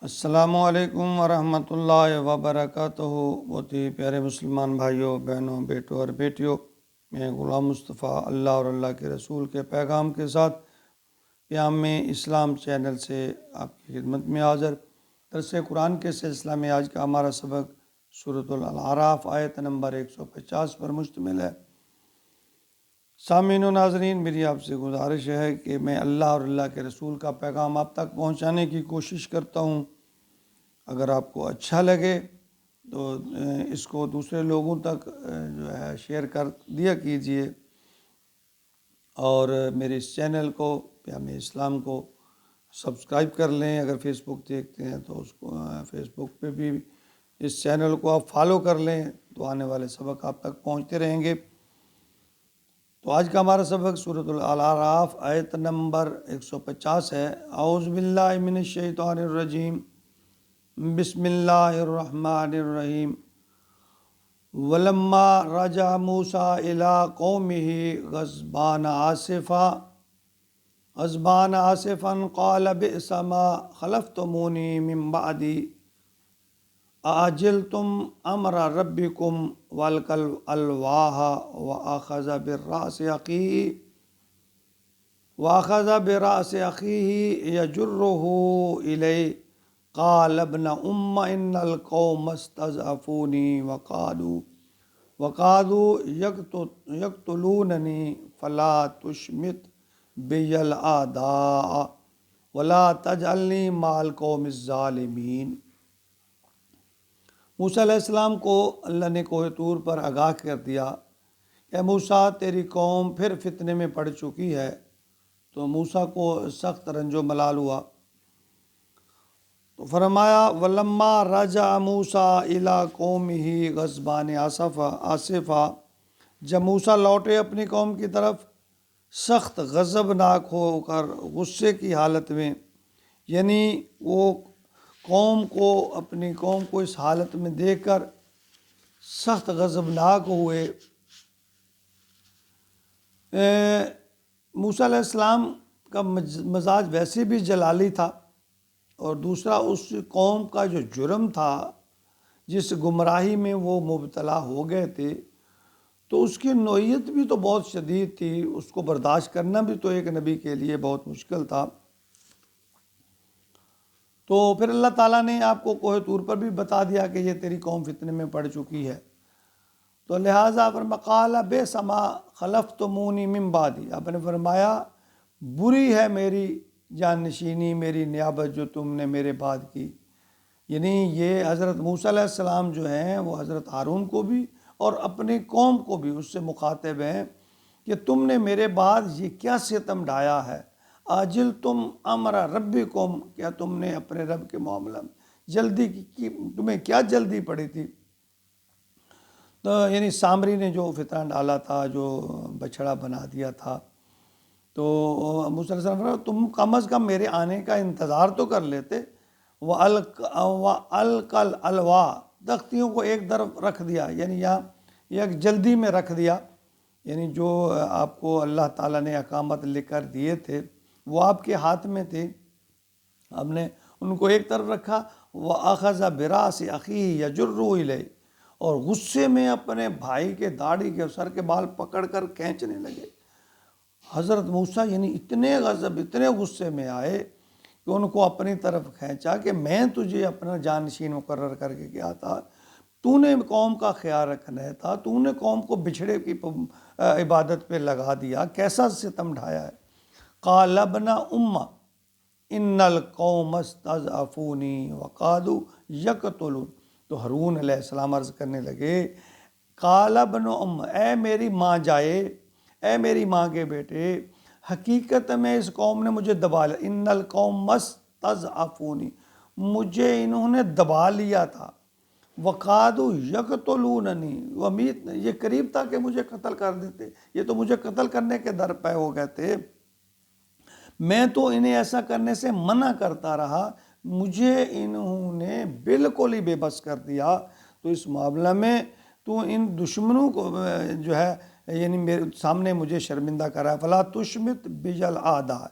السلام علیکم ورحمۃ اللہ وبرکاتہ۔ بہت ہی پیارے مسلمان بھائیوں، بہنوں، بیٹوں اور بیٹیوں، میں غلام مصطفیٰ اللہ اور اللہ کے رسول کے پیغام کے ساتھ قیام اسلام چینل سے آپ کی خدمت میں حاضر۔ درس قرآن کے سلسلہ میں آج کا ہمارا سبق سورۃ الاعراف آیت نمبر 150 پر مشتمل ہے۔ سامعین و ناظرین، میری آپ سے گزارش ہے کہ میں اللہ اور اللہ کے رسول کا پیغام آپ تک پہنچانے کی کوشش کرتا ہوں۔ اگر آپ کو اچھا لگے تو اس کو دوسرے لوگوں تک جو ہے شیئر کر دیا کیجئے، اور میرے اس چینل کو پیام اسلام کو سبسکرائب کر لیں۔ اگر فیس بک دیکھتے ہیں تو اس کو فیس بک پہ بھی اس چینل کو آپ فالو کر لیں، تو آنے والے سبق آپ تک پہنچتے رہیں گے۔ تو آج کا ہمارا سبق سورۃ الاعراف آیت نمبر 150 ہے۔ اعوذ باللہ من الشیطان الرجیم، بسم اللہ الرحمن الرحیم۔ ولما رجع موسیٰ الی قومہ غضبان آسفا قال بئس ما خلفتمونی من بعدی اعجلتم امر ربکم والقى الالواح واخذ برأس اخیہ یجرہ الیہ قال ابن ام ان القوم استضعفونی وقعدوا یقتلوننی فلا تشمت بی الاعداء ولا تجعلنی مع القوم الظالمین۔ موسیٰ علیہ السلام کو اللہ نے کوہ طور پر آگاہ کر دیا، اے موسیٰ تیری قوم پھر فتنے میں پڑ چکی ہے۔ تو موسیٰ کو سخت رنج و ملال ہوا، تو فرمایا ولما رجع موسیٰ الی قومہ غضبان آسفا، جب موسیٰ لوٹے اپنی قوم کی طرف سخت غضبناک ہو کر، غصے کی حالت میں، یعنی وہ اپنی قوم کو اس حالت میں دیکھ کر سخت غضبناک ہوئے۔ موسیٰ علیہ السلام کا مزاج ویسے بھی جلالی تھا، اور دوسرا اس قوم کا جو جرم تھا، جس گمراہی میں وہ مبتلا ہو گئے تھے، تو اس کی نوعیت بھی تو بہت شدید تھی، اس کو برداشت کرنا بھی تو ایک نبی کے لیے بہت مشکل تھا۔ تو پھر اللہ تعالیٰ نے آپ کو کوہ طور پر بھی بتا دیا کہ یہ تیری قوم فتنے میں پڑ چکی ہے، تو لہٰذا قال بئس ما خلفتمونی من بعدی، آپ نے فرمایا بری ہے میری جانشینی، میری نیابت جو تم نے میرے بعد کی۔ یعنی یہ حضرت موسیٰ علیہ السلام جو ہیں وہ حضرت ہارون کو بھی اور اپنی قوم کو بھی اس سے مخاطب ہیں کہ تم نے میرے بعد یہ کیا ستم ڈھایا ہے۔ آجل تم امر ربکم، کیا تم نے اپنے رب کے معاملہ میں جلدی کی، تمہیں کیا جلدی پڑی تھی۔ تو یعنی سامری نے جو فتنہ ڈالا تھا، جو بچھڑا بنا دیا تھا، تو موسیٰ علیہ السلام تم کم از کم میرے آنے کا انتظار تو کر لیتے۔ وَأَلْقَى الْأَلْوَاحَ، تختیوں کو ایک طرف رکھ دیا، یعنی یہاں ایک جلدی میں رکھ دیا، یعنی جو آپ کو اللہ تعالیٰ نے احکامات لکھ کر دیے تھے وہ آپ کے ہاتھ میں تھے، آپ نے ان کو ایک طرف رکھا۔ وَأَخَذَ بِرَأْسِ أَخِيهِ يَجُرُّهُ إِلَيْهِ، اور غصے میں اپنے بھائی کے داڑھی کے سر کے بال پکڑ کر کھینچنے لگے۔ حضرت موسیٰ یعنی اتنے غصے میں آئے کہ ان کو اپنی طرف کھینچا کہ میں تجھے اپنا جانشین مقرر کر کے گیا تھا، تو نے قوم کا خیال رکھنا تھا، تو نے قوم کو بچھڑے کی عبادت پہ لگا دیا، کیسا ستم ڈھایا ہے۔ قال ابن ام ان القوم استضعفونی وقعدوا یقتلون، تو ہارون علیہ السلام عرض کرنے لگے، قال ابن ام، اے میری ماں جائے، اے میری ماں کے بیٹے، حقیقت میں اس قوم نے مجھے دبا لیا۔ ان القوم استضعفونی، مجھے انہوں نے دبا لیا تھا۔ وقعدوا یقتلوننی، امید یہ قریب تھا کہ مجھے قتل کر دیتے، یہ تو مجھے قتل کرنے کے در پہ ہو گئے تھے، میں تو انہیں ایسا کرنے سے منع کرتا رہا، مجھے انہوں نے بالکل ہی بے بس کر دیا۔ تو اس معاملہ میں تو ان دشمنوں کو جو ہے یعنی میرے سامنے مجھے شرمندہ کرا۔ فلا تشمت بی الاعداء،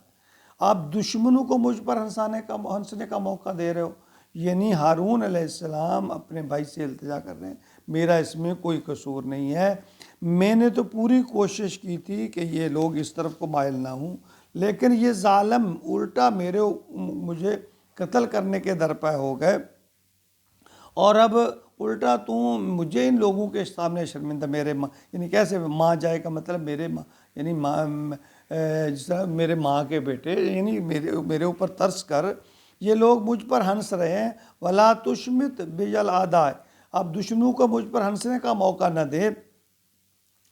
آپ دشمنوں کو مجھ پر ہنسنے کا موقع دے رہے ہو، یعنی ہارون علیہ السلام اپنے بھائی سے التجا کر رہے ہیں، میرا اس میں کوئی قصور نہیں ہے، میں نے تو پوری کوشش کی تھی کہ یہ لوگ اس طرف کو مائل نہ ہوں، لیکن یہ ظالم الٹا مجھے قتل کرنے کے درپے ہو گئے، اور اب الٹا تو مجھے ان لوگوں کے سامنے شرمندہ، میرے ماں یعنی کیسے ماں جائے کا مطلب میرے ماں یعنی ماں جس طرح میرے ماں کے بیٹے، یعنی میرے اوپر ترس کر یہ لوگ مجھ پر ہنس رہے ہیں، ولا تشمت بالاعداء، اب دشمنوں کو مجھ پر ہنسنے کا موقع نہ دے،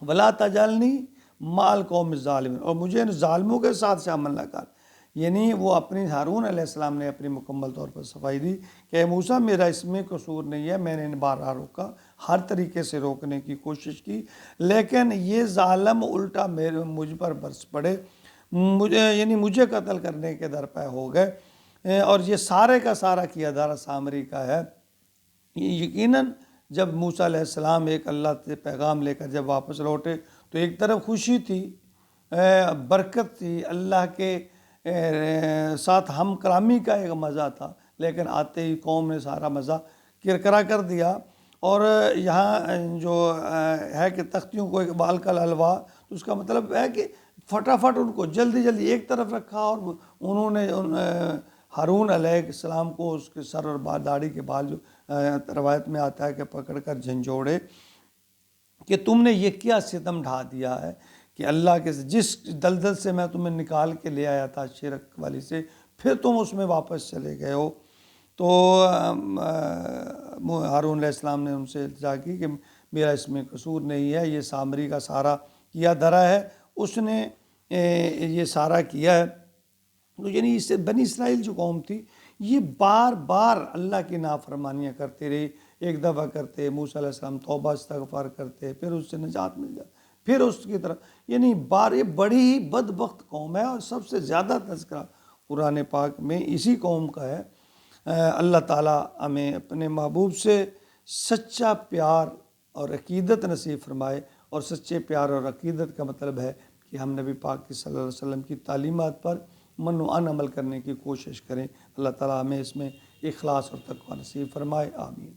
ولا تجعلنی مع القوم الظالمین، اور مجھے ان ظالموں کے ساتھ شامل نہ کر۔ یعنی وہ اپنی ہارون علیہ السلام نے اپنی مکمل طور پر صفائی دی کہ اے موسیٰ میرا اس میں قصور نہیں ہے، میں نے ان بارہا روکا، ہر طریقے سے روکنے کی کوشش کی، لیکن یہ ظالم الٹا مجھ پر برس پڑے، مجھے قتل کرنے کے درپے ہو گئے، اور یہ سارے کا سارا کیا دارا سامری کا ہے۔ یقیناً جب موسیٰ علیہ السلام ایک اللہ سے پیغام لے کر جب واپس لوٹے تو ایک طرف خوشی تھی، برکت تھی، اللہ کے ساتھ ہم کلامی کا ایک مزہ تھا، لیکن آتے ہی قوم نے سارا مزہ کرکرا کر دیا، اور یہاں جو ہے کہ تختیوں کو اقبال کا الوا، تو اس کا مطلب ہے کہ فٹافٹ ان کو جلدی ایک طرف رکھا، اور انہوں نے ہارون علیہ السلام کو اس کے سر اور داڑھی کے بال، جو روایت میں آتا ہے کہ پکڑ کر جھنجھوڑے کہ تم نے یہ کیا ستم ڈھا دیا ہے کہ اللہ کے جس دلدل سے میں تمہیں نکال کے لے آیا تھا شرک والی سے، پھر تم اس میں واپس چلے گئے ہو۔ تو ہارون علیہ السلام نے ان سے التجا کی کہ میرا اس میں قصور نہیں ہے، یہ سامری کا سارا کیا دھرا ہے، اس نے یہ سارا کیا ہے۔ تو یعنی اس سے بنی اسرائیل جو قوم تھی یہ بار بار اللہ کی نافرمانیاں کرتے رہی، ایک دفعہ کرتے، موسیٰ علیہ السلام توبہ استغفار کرتے، پھر اس سے نجات مل جاتی، پھر اس کی طرف، یعنی یہ بڑی ہی بدبخت قوم ہے، اور سب سے زیادہ تذکرہ قرآن پاک میں اسی قوم کا ہے۔ اللہ تعالیٰ ہمیں اپنے محبوب سے سچا پیار اور عقیدت نصیب فرمائے، اور سچے پیار اور عقیدت کا مطلب ہے کہ ہم نبی پاک کی صلی اللہ علیہ وسلم کی تعلیمات پر من و عن عمل کرنے کی کوشش کریں۔ اللہ تعالیٰ ہمیں اس میں اخلاص اور تقوی نصیب فرمائے، آمین۔